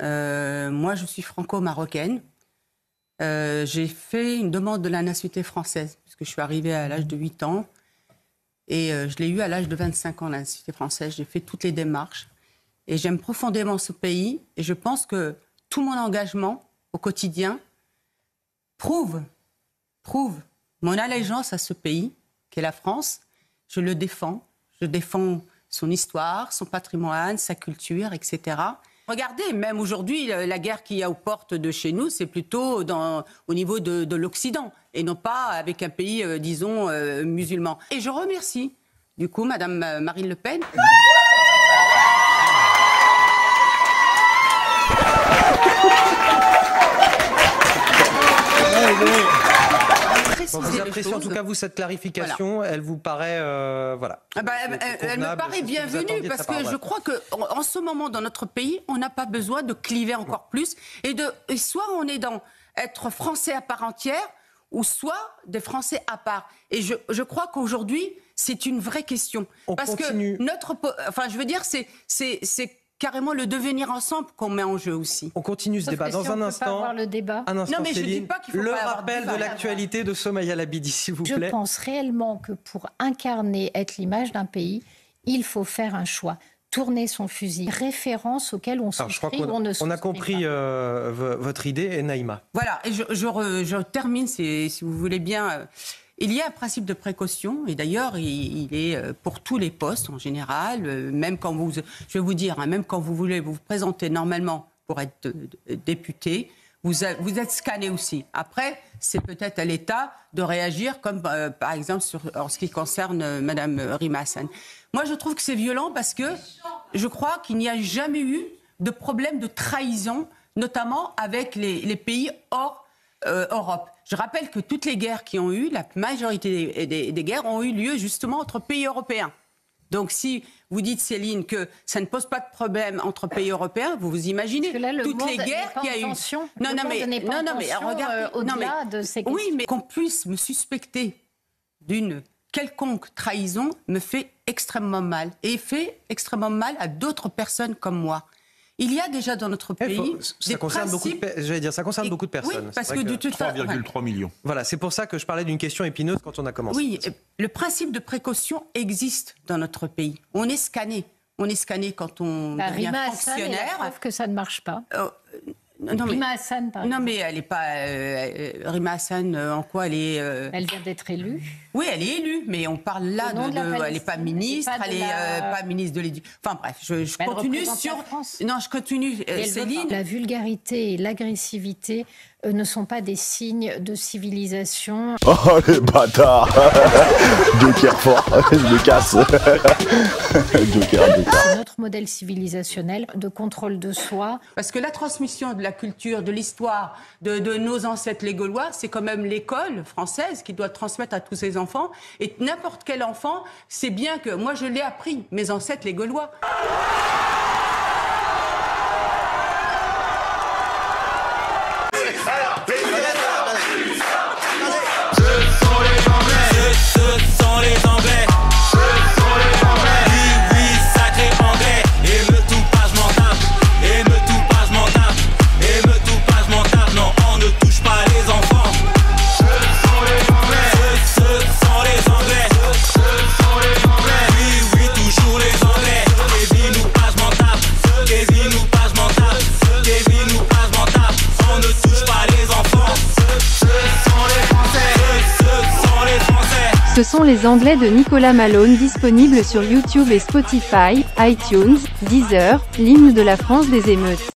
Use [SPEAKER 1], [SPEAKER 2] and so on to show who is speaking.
[SPEAKER 1] Moi, je suis franco-marocaine. J'ai fait une demande de la nationalité française, puisque je suis arrivée à l'âge de 8 ans. Et je l'ai eu à l'âge de 25 ans, la nationalité française. J'ai fait toutes les démarches. Et j'aime profondément ce pays. Et je pense que tout mon engagement au quotidien prouve mon allégeance à ce pays, qu'est la France. Je le défends. Je défends son histoire, son patrimoine, sa culture, etc. Regardez, même aujourd'hui, la guerre qu'il y a aux portes de chez nous, c'est plutôt au niveau de l'Occident, et non pas avec un pays, disons, musulman. Et je remercie, du coup, Madame Marine Le Pen.
[SPEAKER 2] Bon, vous appréciez en tout cas, vous, cette clarification, voilà. Elle vous paraît, voilà.
[SPEAKER 1] Elle me paraît bienvenue, parce que je crois qu'en ce moment, dans notre pays, on n'a pas besoin de cliver encore plus. Et soit on est dans être Français à part entière, ou soit des Français à part. Et je crois qu'aujourd'hui, c'est une vraie question. Parce que je veux dire, c'est carrément le devenir ensemble qu'on met en jeu aussi.
[SPEAKER 2] On continue ce débat dans un instant.
[SPEAKER 3] Pas avoir le débat.
[SPEAKER 2] Un instant,
[SPEAKER 1] non, mais
[SPEAKER 2] Céline,
[SPEAKER 1] je dis pas qu'il faut
[SPEAKER 2] le
[SPEAKER 1] pas
[SPEAKER 2] rappel de l'actualité de Somaya Labidi, s'il vous plaît.
[SPEAKER 3] Je pense réellement que pour incarner, être l'image d'un pays, il faut faire un choix. Tourner son fusil, référence auquel on souscrit ou on ne souscrit pas. On
[SPEAKER 2] a compris votre idée, et Naïma.
[SPEAKER 1] Voilà, et je termine, si vous voulez bien. Il y a un principe de précaution, et d'ailleurs, il est pour tous les postes en général, même quand je vais vous dire, même quand vous voulez vous présenter normalement pour être député, vous êtes scanné aussi. Après, c'est peut-être à l'État de réagir, comme par exemple en ce qui concerne Madame Rima Hassan. Moi, je trouve que c'est violent parce que je crois qu'il n'y a jamais eu de problème de trahison, notamment avec les pays hors Europe. Je rappelle que toutes les guerres qui ont eu, la majorité des guerres ont eu lieu justement entre pays européens. Donc si vous dites, Céline, que ça ne pose pas de problème entre pays européens, vous imaginez toutes les guerres qu'il y a eu. Oui, mais qu'on puisse me suspecter d'une quelconque trahison me fait extrêmement mal, et fait extrêmement mal à d'autres personnes comme moi. Il y a déjà dans notre pays
[SPEAKER 2] ça concerne beaucoup de personnes.
[SPEAKER 1] Oui, parce que de toute façon,
[SPEAKER 4] 3,3 millions.
[SPEAKER 2] Voilà, c'est pour ça que je parlais d'une question épineuse quand on a commencé.
[SPEAKER 1] Oui, le principe de précaution existe dans notre pays. On est scanné. On est scanné quand on devient fonctionnaire.
[SPEAKER 3] Preuve que ça ne marche pas.
[SPEAKER 1] Rima Hassan, par exemple. Non, mais elle n'est pas... Rima Hassan, en quoi elle est...
[SPEAKER 3] Elle vient d'être élue.
[SPEAKER 1] Oui, elle est élue, mais on parle là elle n'est pas ministre, elle n'est pas ministre de l'Éducation. Enfin bref, je continue sur... Non, je continue, Céline.
[SPEAKER 3] La vulgarité et l'agressivité ne sont pas des signes de civilisation.
[SPEAKER 5] Oh, les bâtards. Joker fort, je me casse. Joker.
[SPEAKER 3] C'est notre modèle civilisationnel de contrôle de soi.
[SPEAKER 1] Parce que la transmission de la culture, de l'histoire, de nos ancêtres les Gaulois, c'est quand même l'école française qui doit transmettre à tous ses enfants. Et n'importe quel enfant sait bien que... Moi, je l'ai appris, mes ancêtres les Gaulois.
[SPEAKER 6] Ce sont les Anglais de Nicolas Malone, disponibles sur YouTube et Spotify, iTunes, Deezer, l'hymne de la France des émeutes.